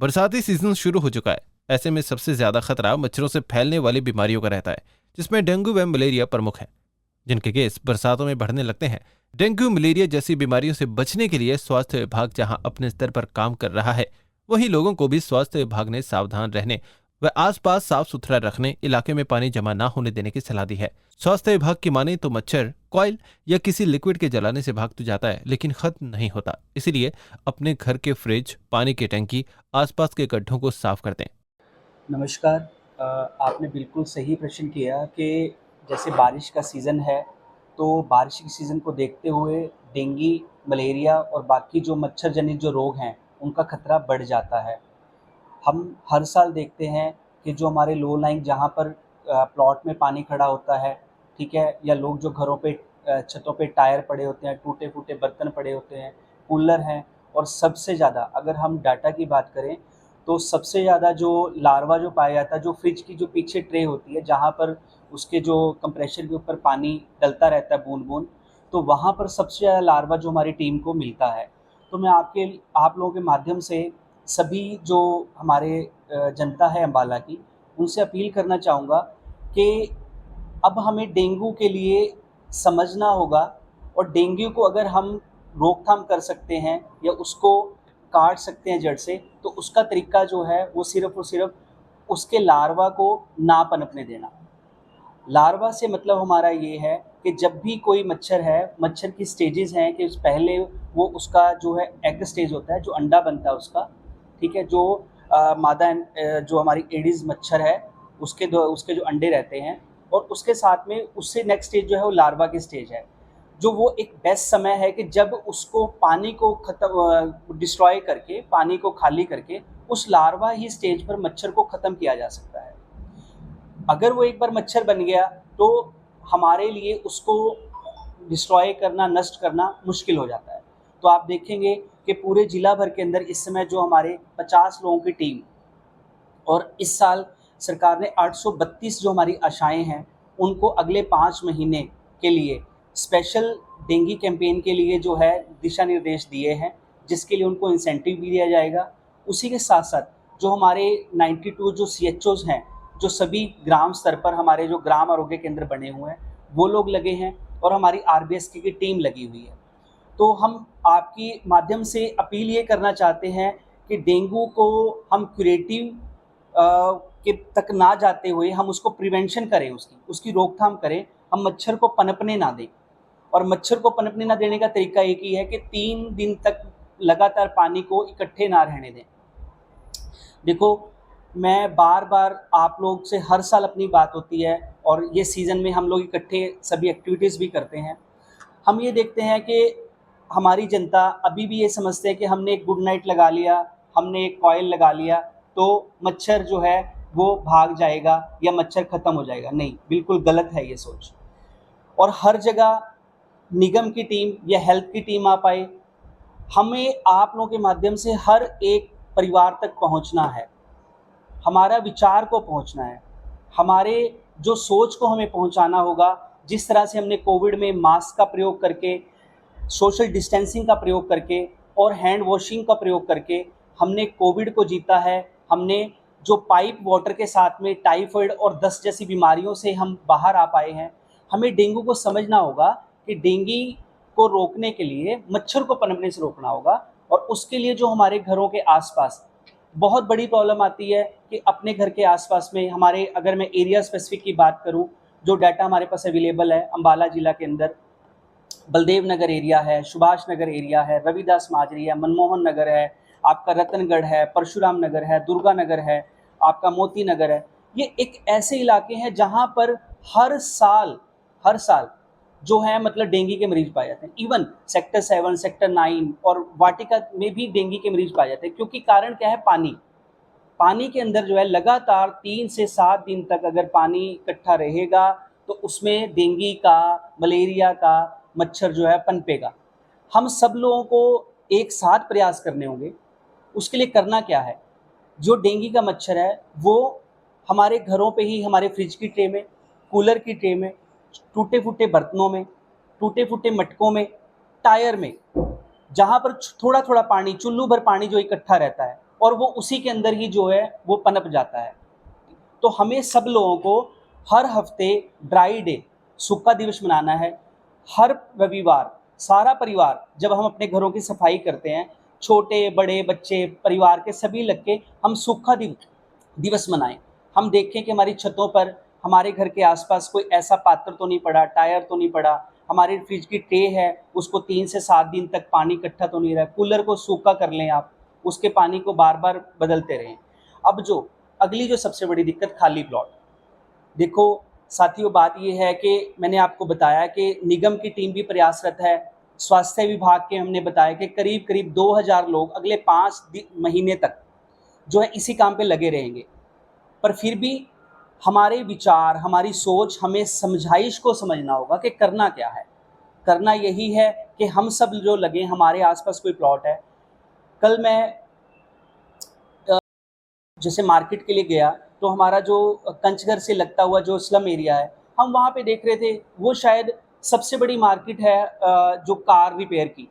बरसाती सीजन शुरू हो चुका है। ऐसे में सबसे ज्यादा खतरा मच्छरों से फैलने वाली बीमारियों का रहता है, जिसमें डेंगू व मलेरिया प्रमुख है, जिनके केस बरसातों में बढ़ने लगते हैं। डेंगू मलेरिया जैसी बीमारियों से बचने के लिए स्वास्थ्य विभाग जहां अपने स्तर पर काम कर रहा है, वहीं लोगों को भी स्वास्थ्य विभाग ने सावधान रहने व आसपास साफ सुथरा रखने, इलाके में पानी जमा न होने देने की सलाह दी है। स्वास्थ्य विभाग की माने तो मच्छर कॉइल या किसी लिक्विड के जलाने से भाग तो जाता है, लेकिन खत्म नहीं होता। इसीलिए अपने घर के फ्रिज, पानी की टंकी, आसपास के गड्ढों को साफ कर दें। नमस्कार। आपने बिल्कुल सही प्रश्न किया कि जैसे बारिश का सीज़न है, तो बारिश के सीज़न को देखते हुए डेंगू, मलेरिया और बाकी जो मच्छर जनित जो रोग हैं, उनका खतरा बढ़ जाता है। हम हर साल देखते हैं कि जो हमारे लो लाइंग जहाँ पर प्लॉट में पानी खड़ा होता है, ठीक है? या लोग जो घरों पे छतों पे टायर पड़े होते हैं, टूटे-फूटे बर्तन पड़े होते हैं, कूलर हैं और सबसे ज़्यादा अगर हम डाटा की बात करें, तो सबसे ज़्यादा जो लार्वा जो पाया जाता है, जो फ्रिज की जो पीछे ट्रे होती है, जहाँ पर उसके जो कंप्रेसर के ऊपर पानी डलता रहता है बूँद-बूँद, तो वहाँ पर सबसे ज़्यादा लार्वा जो हमारी टीम को मिलता है। तो मैं आप लोगों के माध्यम से सभी जो हमारे जनता है अम्बाला की, उनसे अपील करना चाहूँगा कि अब हमें डेंगू के लिए समझना होगा और डेंगू को अगर हम रोकथाम कर सकते हैं या उसको काट सकते हैं जड़ से, तो उसका तरीका जो है वो सिर्फ़ और सिर्फ़ उसके लार्वा को ना पनपने देना। लार्वा से मतलब हमारा ये है कि जब भी कोई मच्छर है, मच्छर की स्टेजेज़ हैं कि उस पहले वो उसका जो है एग स्टेज होता है, जो अंडा बनता है उसका, ठीक है? जो जो हमारी एडिस मच्छर है, उसके जो अंडे रहते हैं और उसके साथ में उससे नेक्स्ट स्टेज जो है वो लार्वा की स्टेज है। जो वो एक बेस्ट समय है कि जब उसको पानी को डिस्ट्रॉय करके, पानी को खाली करके, उस लार्वा ही स्टेज पर मच्छर को ख़त्म किया जा सकता है। अगर वो एक बार मच्छर बन गया तो हमारे लिए उसको डिस्ट्रॉय करना, नष्ट करना मुश्किल हो जाता है। तो आप देखेंगे कि पूरे ज़िला भर के अंदर इस समय जो हमारे 50 लोगों की टीम और इस साल सरकार ने 832 जो हमारी आशाएँ हैं, उनको अगले 5 महीने के लिए स्पेशल डेंगू कैंपेन के लिए जो है दिशा निर्देश दिए हैं, जिसके लिए उनको इंसेंटिव भी दिया जाएगा। उसी के साथ-साथ जो हमारे 92 जो सीएचओज़ हैं, जो सभी ग्राम स्तर पर हमारे जो ग्राम आरोग्य केंद्र बने हुए हैं, वो लोग लगे हैं और हमारी आरबीएसके की टीम लगी हुई है। तो हम आपकी माध्यम से अपील ये करना चाहते हैं कि डेंगू को हम क्यूरेटिव के तक ना जाते हुए हम उसको प्रिवेंशन करें, उसकी रोकथाम करें, हम मच्छर को पनपने ना दें। और मच्छर को पनपने ना देने का तरीका एक ही है कि 3 दिन तक लगातार पानी को इकट्ठे ना रहने दें। देखो, मैं बार-बार आप लोग से हर साल अपनी बात होती है और ये सीज़न में हम लोग इकट्ठे सभी एक्टिविटीज़ भी करते हैं। हम ये देखते हैं कि हमारी जनता अभी भी ये समझते है कि हमने एक गुड नाइट लगा लिया, हमने एक कॉइल लगा लिया, तो मच्छर जो है वो भाग जाएगा या मच्छर ख़त्म हो जाएगा। नहीं, बिल्कुल गलत है ये सोच। और हर जगह निगम की टीम या हेल्थ की टीम आ पाए, हमें आप लोगों के माध्यम से हर एक परिवार तक पहुँचना है। हमारा विचार को पहुँचना है, हमारे जो सोच को हमें पहुँचाना होगा, जिस तरह से हमने कोविड में मास्क का प्रयोग करके, सोशल डिस्टेंसिंग का प्रयोग करके और हैंड वॉशिंग का प्रयोग करके हमने कोविड को जीता है। हमने जो पाइप वाटर के साथ में टाइफाइड और दस्त जैसी बीमारियों से हम बाहर आ पाए हैं। हमें डेंगू को समझना होगा कि डेंगू को रोकने के लिए मच्छर को पनपने से रोकना होगा और उसके लिए जो हमारे घरों के आस-पास बहुत बड़ी प्रॉब्लम आती है कि अपने घर के आस-पास में हमारे, अगर मैं एरिया स्पेसिफिक की बात करूँ, जो डाटा हमारे पास अवेलेबल है अम्बाला ज़िला के अंदर, बलदेव नगर एरिया है, सुभाष नगर एरिया है, रविदास माजरी है, मनमोहन नगर है, आपका रतनगढ़ है, परशुराम नगर है, दुर्गा नगर है, आपका मोती नगर है। ये एक ऐसे इलाके हैं जहाँ पर हर साल जो है मतलब डेंगू के मरीज पाए जाते हैं। इवन सेक्टर 7, सेक्टर 9 और वाटिका में भी डेंगू के मरीज पाए जाते हैं, क्योंकि कारण क्या है? पानी। पानी के अंदर जो है लगातार 3 से 7 दिन तक अगर पानी इकट्ठा रहेगा, तो उसमें डेंगू का, मलेरिया का मच्छर जो है पनपेगा। हम सब लोगों को एक साथ प्रयास करने होंगे। उसके लिए करना क्या है? जो डेंगू का मच्छर है, वो हमारे घरों पे ही हमारे फ्रिज की ट्रे में, कूलर की ट्रे में, टूटे-फूटे बर्तनों में, टूटे-फूटे मटकों में, टायर में, जहाँ पर थोड़ा-थोड़ा पानी, चुल्लू भर पानी जो इकट्ठा रहता है, और वो उसी के अंदर ही जो है वो पनप जाता है। तो हमें सब लोगों को हर हफ्ते ड्राई डे, सूखा दिवस मनाना है। हर रविवार सारा परिवार जब हम अपने घरों की सफाई करते हैं, छोटे बड़े बच्चे परिवार के सभी लग के हम सूखा दिवस मनाएं। हम देखें कि हमारी छतों पर, हमारे घर के आसपास कोई ऐसा पात्र तो नहीं पड़ा, टायर तो नहीं पड़ा, हमारी फ्रिज की ट्रे है उसको 3 से 7 दिन तक पानी इकट्ठा तो नहीं रहा, कूलर को सूखा कर लें आप, उसके पानी को बार बार बदलते रहें। अब जो अगली जो सबसे बड़ी दिक्कत, खाली प्लॉट। देखो साथियों, बात ये है कि मैंने आपको बताया कि निगम की टीम भी प्रयासरत है। स्वास्थ्य विभाग के हमने बताया कि करीब करीब 2000 लोग अगले 5 महीने तक जो है इसी काम पे लगे रहेंगे। पर फिर भी हमारे विचार, हमारी सोच, हमें समझाइश को समझना होगा कि करना क्या है। करना यही है कि हम सब जो लगे, हमारे आसपास कोई प्लॉट है। कल मैं जैसे मार्केट के लिए गया तो हमारा जो कंचघर से लगता हुआ जो स्लम एरिया है, हम वहाँ पे देख रहे थे, वो शायद सबसे बड़ी मार्केट है जो कार रिपेयर की।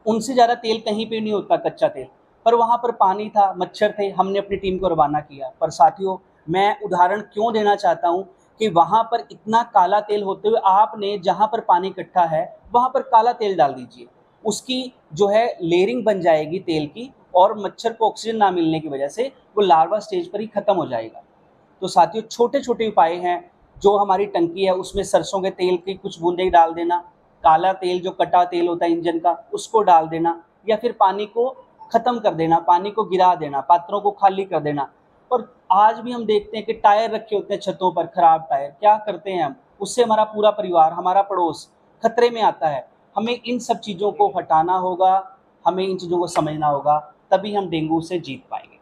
उनसे ज़्यादा तेल कहीं पे नहीं होता, कच्चा तेल। पर वहाँ पर पानी था, मच्छर थे, हमने अपनी टीम को रवाना किया। पर साथियों, मैं उदाहरण क्यों देना चाहता हूँ कि वहाँ पर इतना काला तेल होते हुए आपने जहाँ पर पानी इकट्ठा है वहाँ पर काला तेल डाल दीजिए, उसकी जो है लेयरिंग बन जाएगी तेल की, और मच्छर को ऑक्सीजन ना मिलने की वजह से वो लार्वा स्टेज पर ही खत्म हो जाएगा। तो साथियों, छोटे छोटे उपाय हैं। जो हमारी टंकी है उसमें सरसों के तेल की कुछ बूंदें डाल देना, काला तेल जो कटा तेल होता है इंजन का उसको डाल देना, या फिर पानी को ख़त्म कर देना, पानी को गिरा देना, पात्रों को खाली कर देना। और आज भी हम देखते हैं कि टायर रखे होते हैं छतों पर, खराब टायर, क्या करते हैं हम, उससे हमारा पूरा परिवार, हमारा पड़ोस खतरे में आता है। हमें इन सब चीज़ों को हटाना होगा, हमें इन चीज़ों को समझना होगा, तभी हम डेंगू से जीत पाएंगे।